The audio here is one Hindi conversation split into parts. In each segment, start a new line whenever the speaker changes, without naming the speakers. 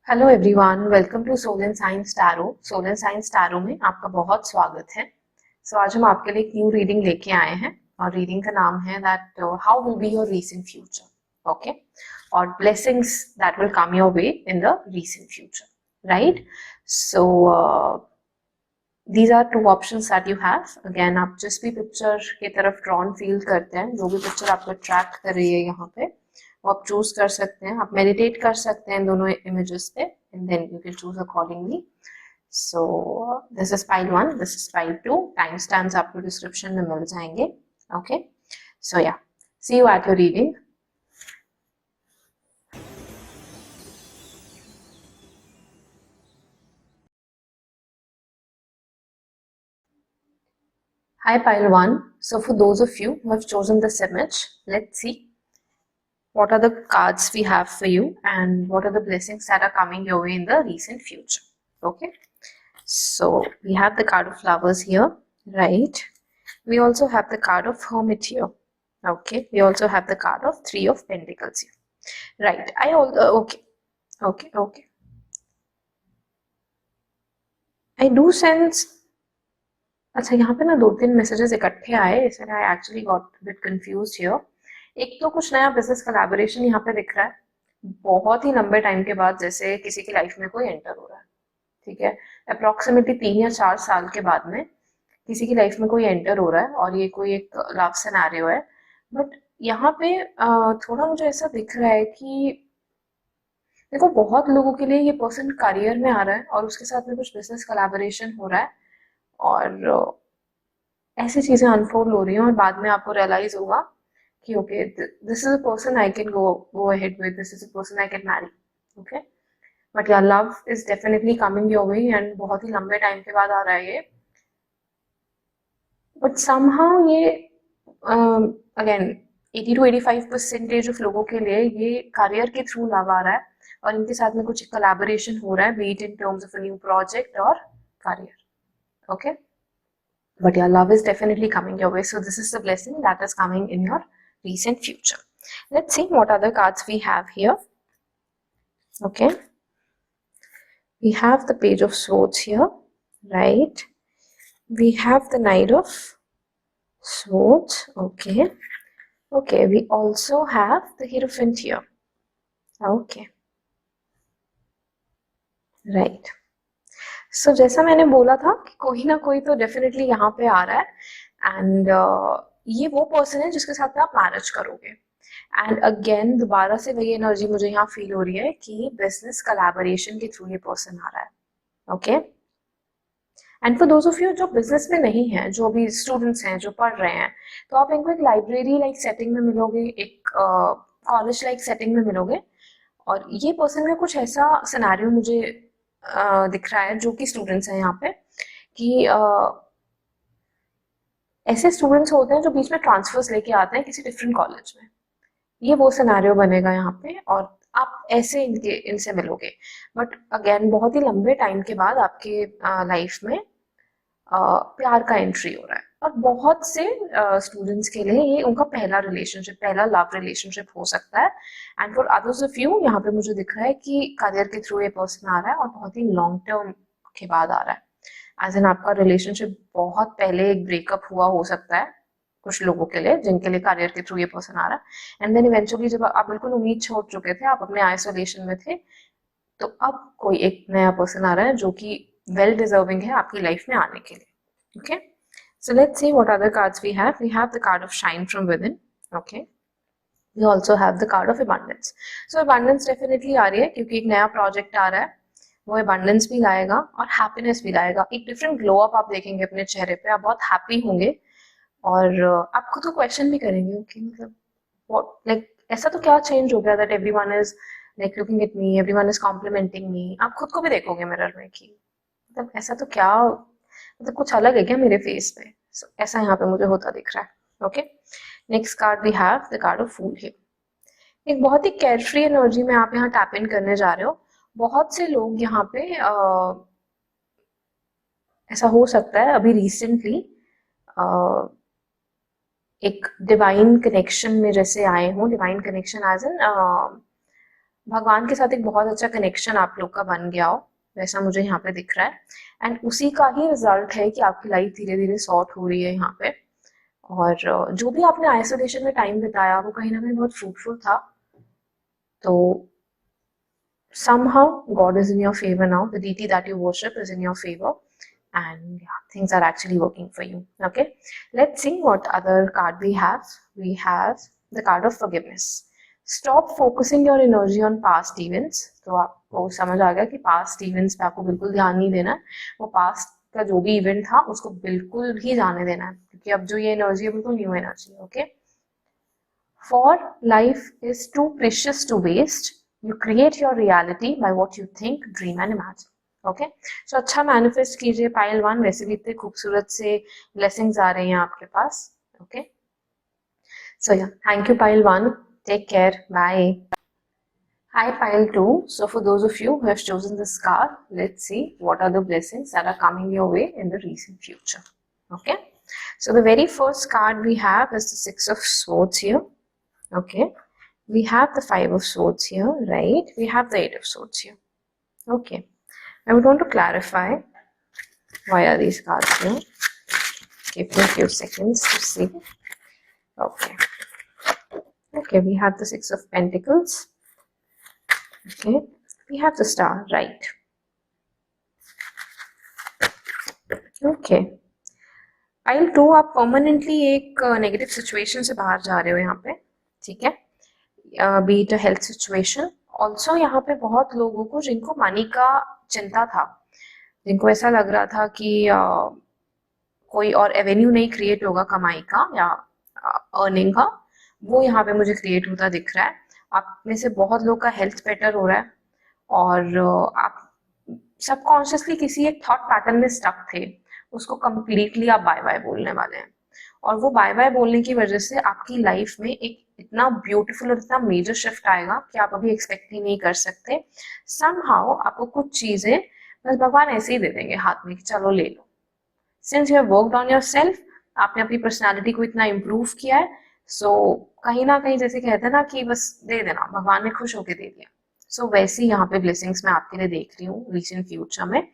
Hello everyone, welcome to soul and science tarot. Soul and science tarot में आपका बहुत स्वागत है। आज हम आपके लिए एक न्यू रीडिंग लेके आए हैं और रीडिंग का नाम है that how will be your recent future. Okay, और blessings that will come your way in the recent future, right? So these are two options that you have. Again, आप जिस भी पिक्चर की तरफ ड्रॉन फील करते हैं, जो भी पिक्चर आपको अट्रैक्ट कर रही है यहाँ पे, वो आप चूज कर सकते हैं। आप मेडिटेट कर सकते हैं दोनों इमेजेस पे and then you can choose accordingly. So this is pile 1, this is pile 2। Time stamps आपको डिस्क्रिप्शन में मिल जाएंगे। Okay, so yeah, see you at your reading. Hi, pile 1. So for those of you who have chosen this image, let's see what are the cards we have for you and what are the blessings that are coming your way in the recent future. Okay, so we have the card of flowers here, right? We also have the card of hermit here. Okay, we also have the card of three of pentacles here, right? Okay. I do sense, अच्छा यहाँ पे ना 2-3 मैसेजेस इकट्ठे आए, इसलिए I actually got bit confused here. एक तो कुछ नया बिजनेस कोलैबोरेशन यहाँ पे दिख रहा है, बहुत ही लंबे टाइम के बाद, जैसे किसी की लाइफ में कोई एंटर हो रहा है। ठीक है, अप्रोक्सीमेटली 3 या 4 साल के बाद में किसी की लाइफ में कोई एंटर हो रहा है और ये कोई एक लव सिनेरियो है। बट यहाँ पे थोड़ा मुझे ऐसा दिख रहा है कि देखो, बहुत लोगों के लिए ये पर्सन करियर में आ रहा है और उसके साथ में कुछ बिजनेस कोलैबोरेशन हो रहा है और ऐसी चीजें अनफोल्ड हो रही हैं और बाद में आपको रियलाइज होगा कि okay, this is a person I can go ahead with, this is a person I can marry. Okay, but यार love is definitely coming your way and बहुत ही लंबे टाइम के बाद आ रहा है ये। बट समहाउ ये अगेन 80 to 85% ऑफ लोगों के लिए ये करियर के थ्रू लव आ रहा है और इनके साथ में कुछ कोलैबोरेशन हो रहा है, be it in terms of a new project और करियर। ओके, but your love is definitely coming your way. So this is the blessing that is coming in your recent future. Let's see what other cards we have here. Okay, we have the Page of Swords here, right? We have the Knight of Swords. Okay, we also have the Hierophant here. Okay, right. So जैसा मैंने बोला था कि कोई ना कोई तो डेफिनेटली यहाँ पे आ रहा है एंड ये वो पर्सन है जिसके साथ में आप मैरिज करोगे। एंड अगेन दोबारा से वही एनर्जी मुझे यहाँ फील हो रही है कि बिजनेस कोलैबोरेशन के थ्रू ये पर्सन आ रहा है। Okay, and for those of you जो बिजनेस में नहीं है, जो अभी स्टूडेंट्स हैं, जो पढ़ रहे हैं, तो आप इनको एक लाइब्रेरी लाइक सेटिंग में मिलोगे, एक कॉलेज लाइक सेटिंग में मिलोगे और ये पर्सन का कुछ ऐसा सिनेरियो मुझे दिख रहा है जो कि स्टूडेंट्स हैं यहाँ पे कि ऐसे स्टूडेंट्स होते हैं जो बीच में ट्रांसफर्स लेके आते हैं किसी डिफरेंट कॉलेज में। ये वो सिनेरियो बनेगा यहाँ पे और आप ऐसे इनसे मिलोगे। बट अगेन बहुत ही लंबे टाइम के बाद आपके लाइफ में प्यार का एंट्री हो रहा है और बहुत से स्टूडेंट्स के लिए ये उनका पहला रिलेशनशिप, पहला लव रिलेशनशिप हो सकता है। And for others of you यहाँ पे मुझे दिख रहा है कि करियर के थ्रू ये पर्सन आ रहा है और बहुत ही लॉन्ग टर्म के बाद आ रहा है। एज एन आपका रिलेशनशिप बहुत पहले एक ब्रेकअप हुआ हो सकता है कुछ लोगों के लिए, जिनके लिए करियर के थ्रू ये पर्सन आ रहा है। एंड देन इवेंचुअली जब आप बिल्कुल उम्मीद छोड़ चुके थे, आप अपने आइसोलेशन में थे, तो अब कोई एक नया पर्सन आ रहा है जो कि वेल डिजर्विंग है आपकी लाइफ में आने के लिए। Okay, so let's see what other cards we have. We have the card of shine from within. Okay, we also have the card of abundance. So abundance definitely आ रही है क्योंकि एक नया प्रोजेक्ट आ रहा है, वो abundance भी लाएगा और happiness भी लाएगा। एक डिफरेंट ग्लो अप आप देखेंगे अपने चेहरे पे, आप बहुत हैप्पी होंगे और आप खुद को क्वेश्चन भी करेंगे कि मतलब what, like ऐसा तो क्या चेंज हो गया that everyone is like looking at me, everyone is complimenting me। आप खुद को भी देखोगे मिरर में कि मतलब ऐसा तो क्या, मतलब कुछ अलग है क्या मेरे फेस पे। so, ऐसा यहाँ पे मुझे होता दिख रहा है। Okay, next card we have the card of fool here. एक बहुत ही केयरफ्री एनर्जी में आप यहाँ टैप इन करने जा रहे हो। बहुत से लोग यहाँ पे ऐसा हो सकता है अभी रिसेंटली एक डिवाइन कनेक्शन में जैसे आए हों, डिवाइन कनेक्शन एज एन भगवान के साथ एक बहुत अच्छा कनेक्शन आप लोग का बन गया हो, वैसा मुझे यहाँ पे दिख रहा है। एंड उसी का ही रिजल्ट है कि आपकी लाइफ धीरे धीरे सॉर्ट हो रही है यहाँ पे। और जो भी आपने आइसोलेशन में टाइम बिताया वो कहीं ना कहीं बहुत फ्रूटफुल था। तो somehow God is in your favor now. The deity that you worship is in your favor, and yeah, things are actually working for you. Okay, let's see what other card we have. We have the card of forgiveness. Stop focusing your energy on past events. तो आपको समझ आ गया कि past events पे आपको बिल्कुल ध्यान नहीं देना है। वो past का जो भी इवेंट था उसको बिल्कुल भी जाने देना है, क्योंकि अब जो ये एनर्जी है बिल्कुल न्यू एनर्जी है। Okay, for life is too precious to waste. You create your reality by what you think, dream and imagine. Okay, so अच्छा मैनिफेस्ट कीजिए पाइल वन। वैसे भी इतने खूबसूरत से ब्लेसिंग्स आ रहे हैं आपके पास। Okay, so yeah thank you pile one, take care, bye. Hi pile 2. So for those of you who have chosen this card, let's see what are the blessings that are coming your way in the recent future. Okay, so the very first card we have is the Six of Swords here. Okay, we have the Five of Swords here, right? We have the Eight of Swords here. Okay, I would want to clarify why are these cards here. Give me a few seconds to see. Okay, okay, we have the Six of Pentacles. Okay, we have the Star, right? Okay, pile 2, आप परमानेंटली एक नेगेटिव सिचुएशन से बाहर जा रहे हो यहाँ पे, ठीक है? Be it a health situation. Also यहाँ पे बहुत लोगों को जिनको मनी का चिंता था, जिनको ऐसा लग रहा था कि कोई और एवेन्यू नहीं क्रिएट होगा कमाई का या अर्निंग का, वो यहाँ पे मुझे क्रिएट होता दिख रहा है। आप में से बहुत लोग का हेल्थ बेटर हो रहा है और आप सबकॉन्शियसली किसी एक थॉट पैटर्न में स्टक थे, उसको कम्प्लीटली आप बाय बाय बोलने वाले हैं। और वो बाय बाय बोलने की वजह से आपकी लाइफ में एक इतना ब्यूटीफुल और इतना मेजर शिफ्ट आएगा कि आप अभी एक्सपेक्ट ही नहीं कर सकते। समहाउ आपको कुछ चीजें बस भगवान ऐसे ही दे देंगे हाथ में कि चलो ले लो। Since you have worked on yourself, आपने अपनी पर्सनालिटी को इतना इम्प्रूव किया है, सो कहीं ना कहीं जैसे कहते हैं ना कि बस दे देना, भगवान ने खुश होकर दे दिया। सो वैसे ही यहाँ पे ब्लेसिंग्स मैं आपके लिए देख रही हूँ रिसेंट फ्यूचर में।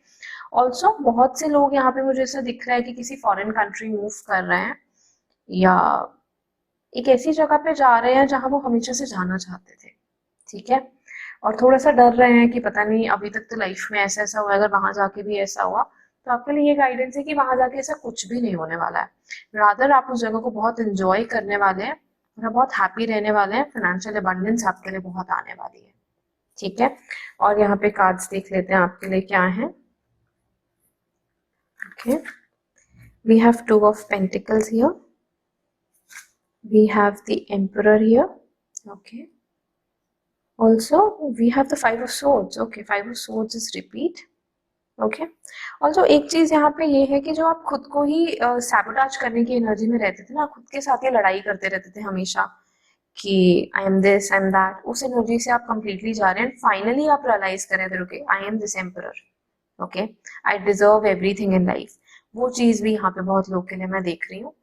ऑल्सो बहुत से लोग यहाँ पे मुझे ऐसा दिख रहा है कि किसी फॉरेन कंट्री मूव कर रहे हैं या एक ऐसी जगह पे जा रहे हैं जहां वो हमेशा से जाना चाहते थे, ठीक है? और थोड़ा सा डर रहे हैं कि पता नहीं अभी तक तो लाइफ में ऐसा ऐसा हुआ, अगर वहां जाके भी ऐसा हुआ तो आपके लिए ये गाइडेंस है कि वहां जाके ऐसा कुछ भी नहीं होने वाला है। रादर आप उस जगह को बहुत एंजॉय करने वाले हैं और बहुत हैप्पी रहने वाले हैं। फाइनेंशियल अबंडेंस आपके लिए बहुत आने वाली है, ठीक है? और यहाँ पे कार्ड्स देख लेते हैं आपके लिए क्या है। Okay, we have two of pentacles here, we have the emperor here. Okay, also we have the Five of Swords. Okay, Five of Swords is repeat. Okay, also एक चीज यहाँ पे ये है कि जो आप खुद को ही सैबोटाज करने की एनर्जी में रहते थे ना, खुद के साथ ही लड़ाई करते रहते थे हमेशा कि I am this, I am that, उस एनर्जी से आप कंप्लीटली जा रहे हैं। फाइनली आप रियलाइज करें थे, okay I am this emperor, okay I deserve everything in life. वो चीज भी यहाँ पे बहुत लोग के लिए मैं देख रही हूँ।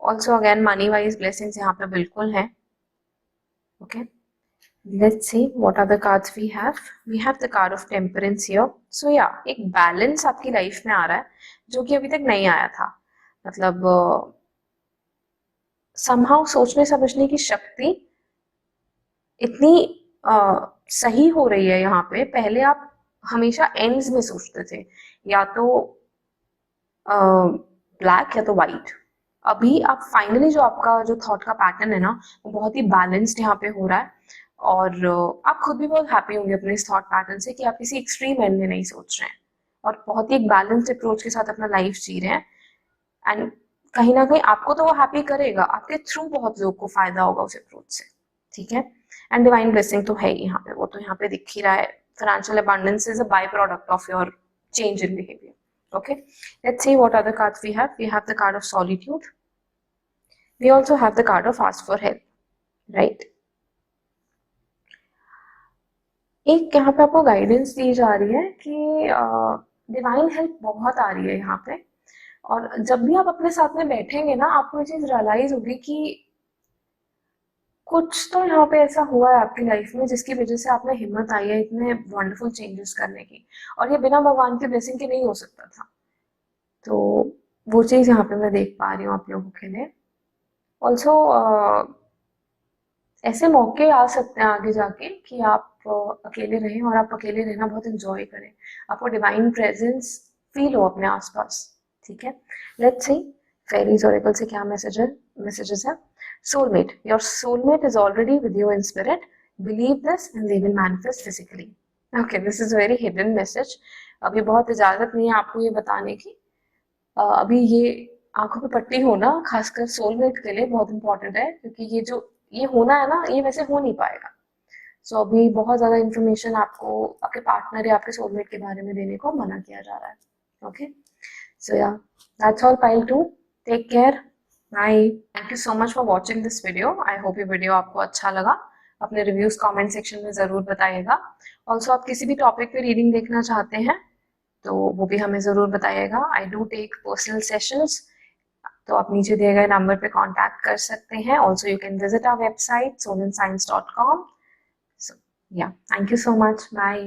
Also again money wise blessings यहाँ पे बिल्कुल है। Okay, let's see what other cards we have. We have the card of temperance here. So yeah, एक balance आपकी लाइफ में आ रहा है जो कि अभी तक नहीं आया था। मतलब somehow सोचने समझने की शक्ति इतनी सही हो रही है यहाँ पे। पहले आप हमेशा एंड्स में सोचते थे, या तो ब्लैक या तो व्हाइट। अभी आप फाइनली जो आपका जो थॉट का पैटर्न है ना, वो बहुत ही बैलेंस्ड यहाँ पे हो रहा है। और आप खुद भी बहुत हैप्पी होंगे अपने इस थॉट पैटर्न से कि आप किसी एक्सट्रीम एंड में नहीं सोच रहे हैं और बहुत ही एक बैलेंस्ड अप्रोच के साथ अपना लाइफ जी रहे हैं। एंड कहीं ना कहीं आपको तो वो हैप्पी करेगा, आपके थ्रू बहुत लोग को फायदा होगा उस अप्रोच से, ठीक है? एंड डिवाइन ब्लेसिंग तो है ही यहाँ पे, वो तो यहाँ पे दिख ही रहा है। Financial abundance is a by product of your change in behavior. Okay, let's see what other cards we have. We have the card of solitude. We also have the card of ask for help, right? एक यहाँ पे आपको गाइडेंस दी जा रही है कि डिवाइन हेल्प बहुत आ रही है यहाँ पे। और जब भी आप अपने साथ में बैठेंगे ना, आपको ये चीज रियलाइज होगी कि कुछ तो यहाँ पे ऐसा हुआ है आपकी लाइफ में जिसकी वजह से आप में हिम्मत आई है इतने वंडरफुल चेंजेस करने की, और ये बिना भगवान की ब्लेसिंग के नहीं हो सकता था। तो वो चीज़ यहाँ पे मैं देख पा रही हूँ आप लोगों के लिए। ऑल्सो ऐसे मौके आ सकते हैं आगे जाके कि आप अकेले रहें और आप अकेले रहना बहुत एंजॉय करें, आपको डिवाइन प्रेजेंस फील हो अपने आसपास। ठीक है, लेट्स सी फेरीज ओरेकल से क्या मैसेजेस है। Soulmate, your soulmate is already with you in spirit, believe this and they will manifest physically. Okay, this is very hidden message. अभी बहुत इजाजत नहीं है आपको ये बताने की। अभी ये आंखों पे पट्टी होना खासकर सोलमेट के लिए बहुत इंपॉर्टेंट है, क्योंकि ये होना है ना, ये वैसे हो नहीं पाएगा। सो अभी बहुत ज्यादा इन्फॉर्मेशन आपको आपके पार्टनर या आपके सोलमेट के बारे में देने को मना किया जा रहा है। Okay, so yeah that's all pile 2। Take care, bye. Thank you so much for watching this video. I hope ये वीडियो आपको अच्छा लगा। अपने रिव्यूज कमेंट सेक्शन में जरूर बताइएगा। ऑल्सो आप किसी भी टॉपिक पे रीडिंग देखना चाहते हैं तो वो भी हमें ज़रूर बताइएगा। I do take personal sessions, तो आप नीचे दिए गए नंबर पे कांटेक्ट कर सकते हैं। Also you can visit our website solenscience.com। So yeah, thank you so much, bye.